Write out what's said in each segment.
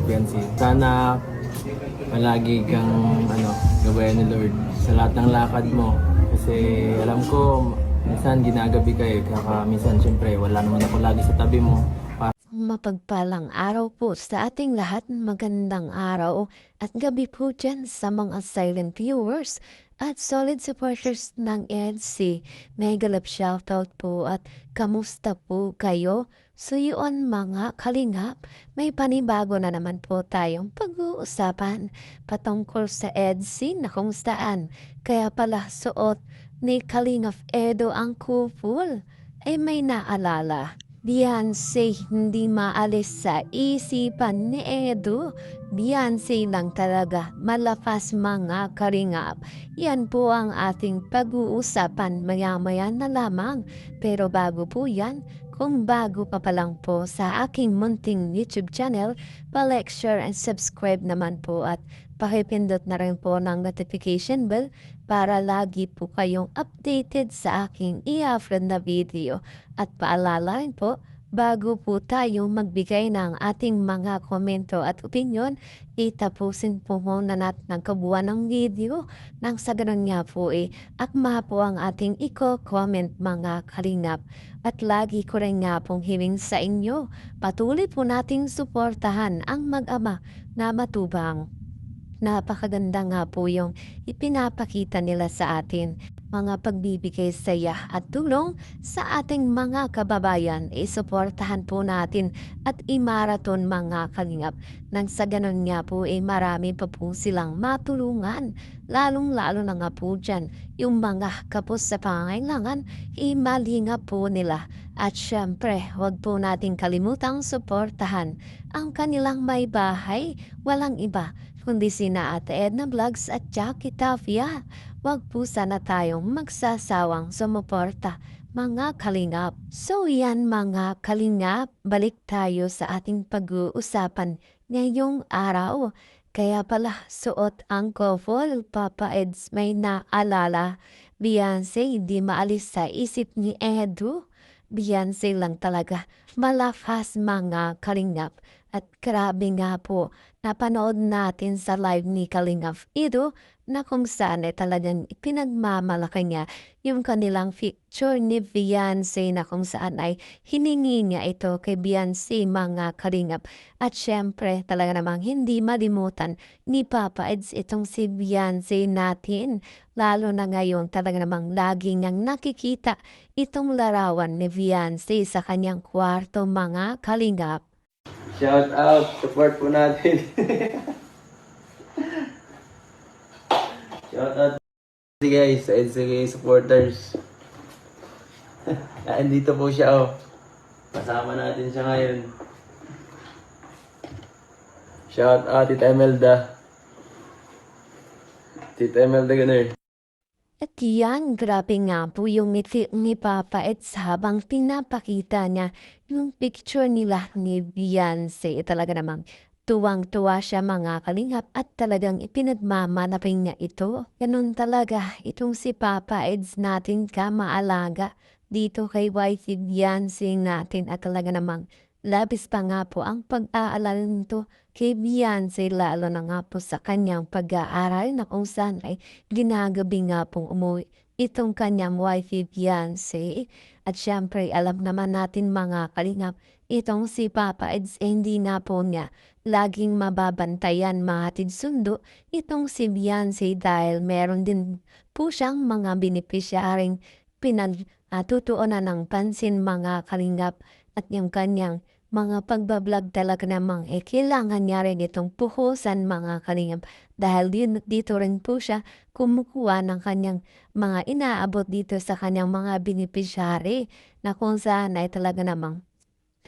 frequency. Sana palagi kang gabayan ni Lord sa lahat ng lakad mo. Kasi alam ko, minsan ginagabi ka kaka minsan syempre wala naman ako lagi sa tabi mo. Mapagpalang araw po sa ating lahat. Magandang araw at gabi po dyan sa mga silent viewers at solid supporters ng EDC. Mega love shoutout po at kamusta po kayo? So yun mga kalingap, may panibago na naman po tayong pag-uusapan patungkol sa EDC na kung saan kaya pala suot ni Kalingap Edo ang kupol ay may naalala. Beyonce hindi maalis sa isipan ni Edo. Beyonce lang talaga, malakas mga karingap. Yan po ang ating pag-uusapan maya-maya na lamang. Pero bago po yan, kung bago pa lang po sa aking munting YouTube channel, pa-like, share, and subscribe naman po at pakipindot na rin po ng notification bell para lagi po kayong updated sa aking i-upload na video. At paalala rin po, bago po tayo magbigay ng ating mga komento at opinyon, itapusin po muna natin ang kabuuan ng video nang sa ganun nga po akma po ang ating i-comment mga kalingap. At lagi ko rin nga pong hiling sa inyo, patuloy po nating suportahan ang mag-ama na matubang. Napakaganda nga po yung ipinapakita nila sa atin. Mga pagbibigay saya at tulong sa ating mga kababayan. Isuportahan po natin at imaraton mga kalingap. Nang sa ganun nga po marami pa po silang matulungan. Lalong-lalo na nga po dyan yung mga kapos sa pangailangan, imalinga po nila. At syempre, huwag po nating kalimutang suportahan ang kanilang may bahay. Walang iba kundi sina Ate Edna Vlogs at Jackie Tafia. Wag po sana tayong magsasawang sumuporta, mga kalingap. So yan mga kalingap, balik tayo sa ating pag-uusapan ngayong araw. Kaya pala suot ang couple, Papa Eds may naalala. Beyonce hindi maalis sa isip ni Edu. Beyonce lang talaga, malakas mga kalingap. At grabe nga po, napanood natin sa live ni Kalingap Edo na kung saan talagang pinagmamalaki niya yung kanilang picture ni Beyonce na kung saan ay hiningi niya ito kay Beyonce mga Kalingap. At syempre talaga namang hindi malimutan ni Papa Eds itong si Beyonce natin. Lalo na ngayon talaga namang lagi niyang nakikita itong larawan ni Beyonce sa kanyang kwarto mga Kalingap. Shout out, support po natin. Shout out guys sa NCK supporters. Andito po siya Kasama natin siya ngayon. Shout out Tita Imelda. Tita Imelda Gunner. At yan, grabe nga po yung ngiti ni Papa Eds habang pinapakita niya yung picture nila ni Beyonce. Talaga namang tuwang-tuwa siya mga kalingap at talagang ipinagmamanapin niya ito. Ganun talaga itong si Papa Eds natin kamaalaga dito kay wifey Beyonce natin at talaga namang labis pa nga po ang pag-aalala nito kay Beyonce lalo na nga po sa kanyang pag-aaral na kung saan ay ginagabi nga pong umuwi itong kanyang wifey Beyonce. At syempre alam naman natin mga kalingap, itong si Papa Eds hindi nga po niya laging mababantayan mahatid sundo itong si Beyonce dahil meron din po siyang mga benepisyaring pinagtutuunan ng pansin mga kalingap at yung kanyang mga pagbablog talaga namang kailangan niya rin itong puhusan mga kalingap dahil dito rin po siya kumukuha ng kanyang mga inaabot dito sa kanyang mga beneficiary na kung saan ay talaga namang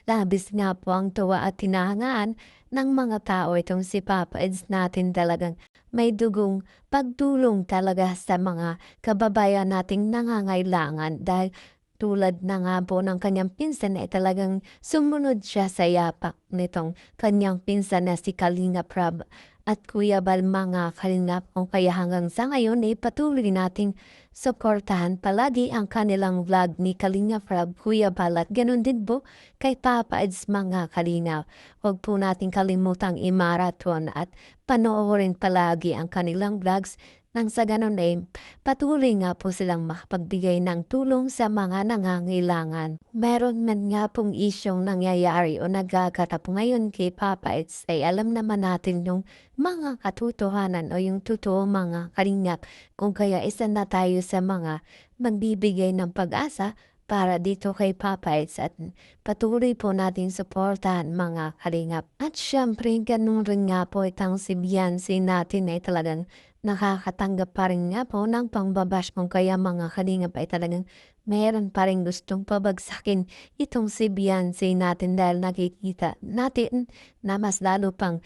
labis nga po ang tuwa at tinahangaan ng mga tao itong si Papa Eds natin talagang may dugong pagtulong talaga sa mga kababayan nating nangangailangan dahil tulad na nga po ng kanyang pinsan ay talagang sumunod siya sa yapak nitong kanyang pinsan na si Kalinga Prab. at Kuya Bal mga kalingap kung kaya hanggang sa ngayon ay patuloy nating suportahan palagi ang kanilang vlog ni Kalingap Rab, Kuya Bal at ganun din po kay Papa Eds mga kalingap. Huwag po nating kalimutang i-marathon at panoorin palagi ang kanilang vlogs nang sa ganun ay patuloy nga po silang makapagbigay ng tulong sa mga nangangailangan. Meron man nga pong isyong nangyayari o nagkakata po ngayon kay Papa Eds ay alam naman natin yung mga katotohanan o yung totoo mga kalingap. Kung kaya isa na tayo sa mga magbibigay ng pag-asa para dito kay Papa Eds at patuloy po natin suportahan mga kalingap. At syempre ganun rin nga po itang si Beyonce natin ay talagang nakakatanggap pa rin nga po ng pangbabash kung kaya mga kalingap ay talagang meron pa rin gustong pabagsakin itong si Beyonce natin dahil nakikita natin na mas lalo pang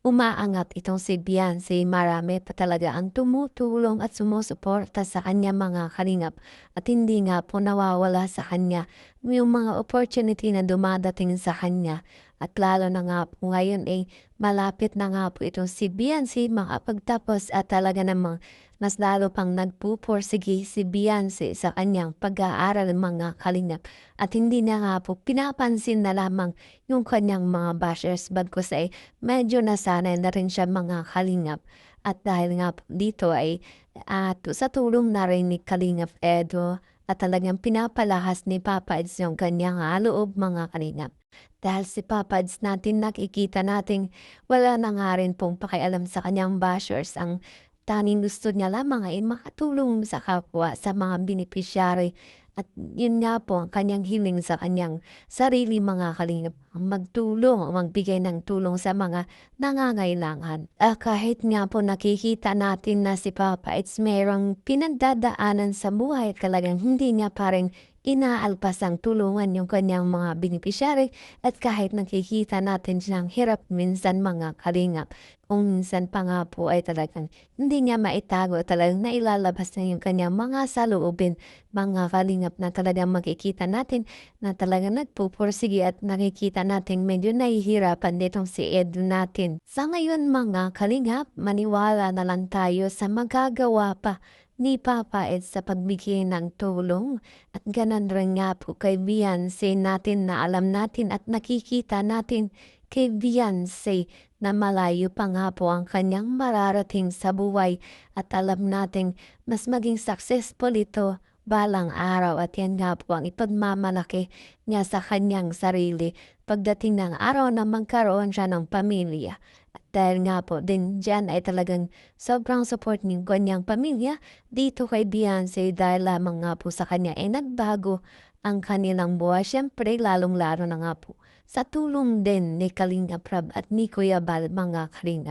umaangat itong si Beyonce. Marami pa talaga ang tumutulong at sumusuporta sa kanya mga kalingap at hindi nga po nawawala sa kanya yung mga opportunity na dumadating sa kanya. At lalo na nga po ngayon ay malapit na nga po itong si Beyonce makapagtapos at talaga namang mas lalo pang nagpupursige si Beyonce sa kanyang pag-aaral mga kalingap. At hindi na nga po pinapansin na lamang yung kanyang mga bashers bagkus ay medyo nasanay na rin siya mga kalingap. At dahil nga po dito ay sa tulong na rin ni Kalingap Edo at talagang pinapalahas ni Papa Eds yung kanyang loob mga kalingap. Dahil si Papa Eds natin nakikita nating wala na nga rin pong pakialam sa kanyang bashers. Ang tanging gusto niya lamang ay makatulong sa kapwa, sa mga beneficiary. At yun nga po ang kanyang hiling sa kanyang sarili mga kalingap. Magtulong o magbigay ng tulong sa mga nangangailangan. Kahit nga po nakikita natin na si Papa Eds merong pinagdadaanan sa buhay at talagang hindi niya pa rin inaalpas ang tulungan yung kanyang mga beneficiary at kahit nakikita natin siyang hirap minsan mga kalingap. Kung minsan pa nga po ay talagang hindi niya maitago talagang nailalabas na yung kanyang mga saloobin mga kalingap na talagang makikita natin na talagang nagpupursige at nakikita natin medyo nahihirapan ditong si Edo natin. Sa ngayon mga kalingap, maniwala na lang tayo sa magagawa pa ni Papa Eds sa pagbigay ng tulong at ganan rin nga po kay Beyonce natin na alam natin at nakikita natin kay Beyonce na malayo pa nga po ang kanyang mararating sa buhay at alam nating mas maging successful ito balang araw at yan nga po ang ipagmamalaki niya sa kanyang sarili pagdating ng araw na magkaroon siya ng pamilya. At dahil nga po din dyan ay talagang sobrang support ng kanyang pamilya dito kay Beyonce dahil lamang nga po sa kanya ay nagbago ang kanilang buhay. Siyempre lalong-lalo na nga po sa tulong din ni Kalingap Rab at ni Kuya Bal mga kalingap.